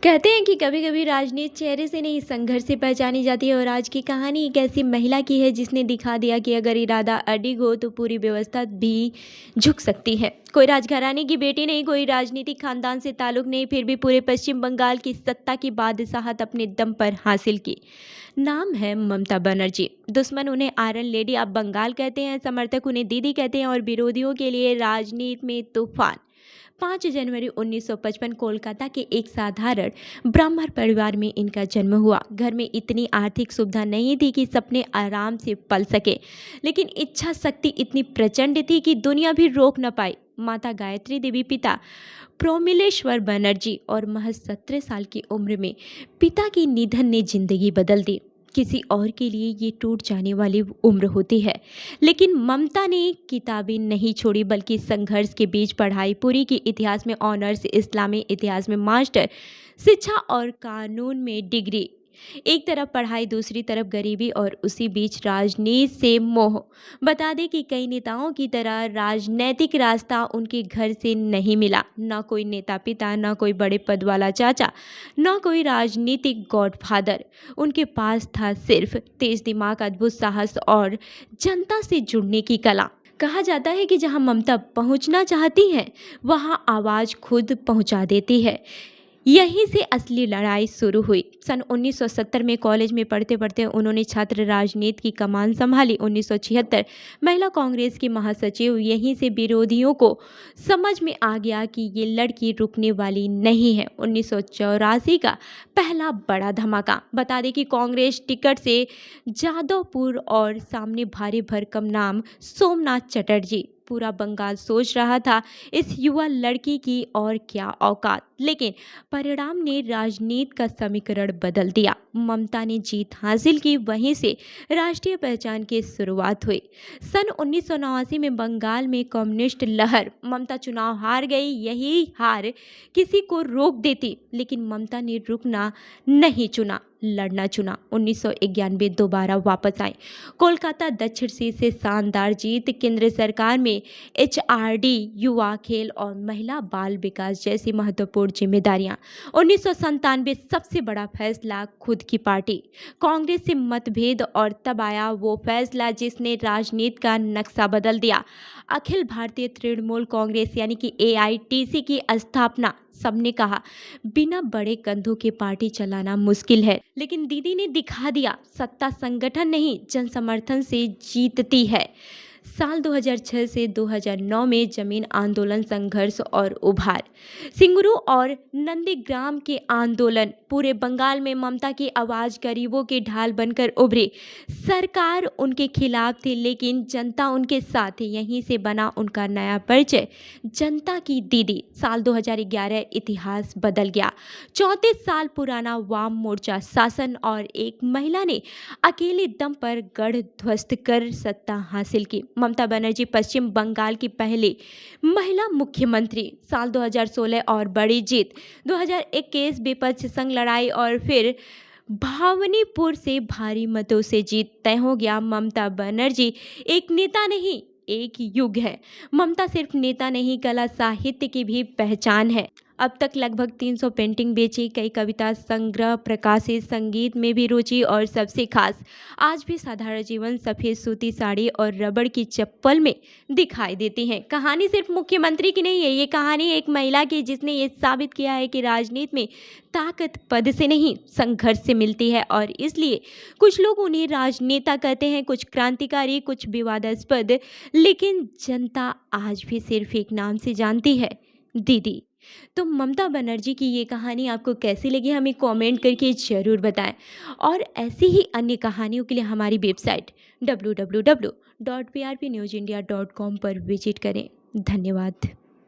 कहते हैं कि कभी कभी राजनीति चेहरे से नहीं संघर्ष से पहचानी जाती है। और आज की कहानी एक ऐसी महिला की है जिसने दिखा दिया कि अगर इरादा अडिग हो तो पूरी व्यवस्था भी झुक सकती है। कोई राजघराने की बेटी नहीं, कोई राजनीतिक खानदान से ताल्लुक नहीं, फिर भी पूरे पश्चिम बंगाल की सत्ता की बादशाहत अपने दम पर हासिल की। नाम है ममता बनर्जी। दुश्मन उन्हें आयरन लेडी ऑफ बंगाल कहते हैं, समर्थक उन्हें दीदी कहते हैं और विरोधियों के लिए राजनीति में तूफान। 5 जनवरी 1955 कोलकाता के एक साधारण ब्राह्मण परिवार में इनका जन्म हुआ। घर में इतनी आर्थिक सुविधा नहीं थी कि सपने आराम से पल सके, लेकिन इच्छा शक्ति इतनी प्रचंड थी कि दुनिया भी रोक न पाई। माता गायत्री देवी, पिता प्रोमिलेश्वर बनर्जी और महज 17 साल की उम्र में पिता के निधन ने जिंदगी बदल दी। किसी और के लिए ये टूट जाने वाली उम्र होती है, लेकिन ममता ने किताबें नहीं छोड़ी, बल्कि संघर्ष के बीच पढ़ाई पूरी की। इतिहास में ऑनर्स, इस्लामी इतिहास में मास्टर, शिक्षा और कानून में डिग्री। एक तरफ पढ़ाई, दूसरी तरफ गरीबी और उसी बीच राजनीति से मोह। बता दें कि कई नेताओं की तरह राजनैतिक रास्ता उनके घर से नहीं मिला। ना कोई नेता पिता, ना कोई बड़े पद वाला चाचा, ना कोई राजनीतिक गॉडफादर। उनके पास था सिर्फ तेज दिमाग, अद्भुत साहस और जनता से जुड़ने की कला। कहा जाता है कि जहां ममता पहुंचना चाहती हैं, वहां आवाज़ खुद पहुंचा देती है। यहीं से असली लड़ाई शुरू हुई। सन 1970 में कॉलेज में पढ़ते पढ़ते उन्होंने छात्र राजनीति की कमान संभाली। 1976 महिला कांग्रेस की महासचिव। यहीं से विरोधियों को समझ में आ गया कि ये लड़की रुकने वाली नहीं है। 1984 का पहला बड़ा धमाका। बता दें कि कांग्रेस टिकट से जादवपुर और सामने भारी भरकम नाम सोमनाथ चटर्जी। पूरा बंगाल सोच रहा था इस युवा लड़की की और क्या औकात, लेकिन परिणाम ने राजनीति का समीकरण बदल दिया। ममता ने जीत हासिल की, वहीं से राष्ट्रीय पहचान की शुरुआत हुई। सन 1989 में बंगाल में कम्युनिस्ट लहर। ममता चुनाव हार गई। यही हार किसी को रोक देती, लेकिन ममता ने रुकना नहीं चुना, लड़ना चुना। 1991 दोबारा वापस आए। कोलकाता दक्षिण सीट से शानदार जीत। केंद्र सरकार में HRD, युवा, खेल और महिला बाल विकास जैसी महत्वपूर्ण जिम्मेदारियां। 1997 सबसे बड़ा फैसला, खुद की पार्टी। कांग्रेस से मतभेद और तब आया वो फैसला जिसने राजनीति का नक्शा बदल दिया। अखिल भारतीय तृणमूल कांग्रेस यानी कि AITC की स्थापना। सबने कहा बिना बड़े कंधों के पार्टी चलाना मुश्किल है, लेकिन दीदी ने दिखा दिया सत्ता संगठन नहीं, जन समर्थन से जीतती है। साल 2006 से 2009 में जमीन आंदोलन, संघर्ष और उभार। सिंगरू और नंदीग्राम के आंदोलन। पूरे बंगाल में ममता की आवाज़ गरीबों की ढाल बनकर उभरी। सरकार उनके खिलाफ थी, लेकिन जनता उनके साथ थी। यहीं से बना उनका नया परिचय, जनता की दीदी। साल 2011 इतिहास बदल गया। 34 साल पुराना वाम मोर्चा शासन और एक महिला ने अकेले दम पर गढ़ ध्वस्त कर सत्ता हासिल की। ममता बनर्जी पश्चिम बंगाल की पहली महिला मुख्यमंत्री। साल 2016 और बड़ी जीत। 2021 विपक्ष संग लड़ाई और फिर भावनीपुर से भारी मतों से जीत तय हो गया। ममता बनर्जी एक नेता नहीं, एक युग है। ममता सिर्फ नेता नहीं, कला साहित्य की भी पहचान है। अब तक लगभग 300 पेंटिंग बेची, कई कविता संग्रह प्रकाशित, संगीत में भी रुचि और सबसे खास आज भी साधारण जीवन सफ़ेद सूती साड़ी और रबड़ की चप्पल में दिखाई देती हैं। कहानी सिर्फ मुख्यमंत्री की नहीं है, ये कहानी एक महिला की जिसने ये साबित किया है कि राजनीति में ताकत पद से नहीं, संघर्ष से मिलती है। और इसलिए कुछ लोग उन्हें राजनेता कहते हैं, कुछ क्रांतिकारी, कुछ विवादास्पद, लेकिन जनता आज भी सिर्फ एक नाम से जानती है, दीदी। तो ममता बनर्जी की ये कहानी आपको कैसी लगी, हमें कमेंट करके ज़रूर बताएं। और ऐसी ही अन्य कहानियों के लिए हमारी वेबसाइट www.prpnewsindia.com पर विजिट करें। धन्यवाद।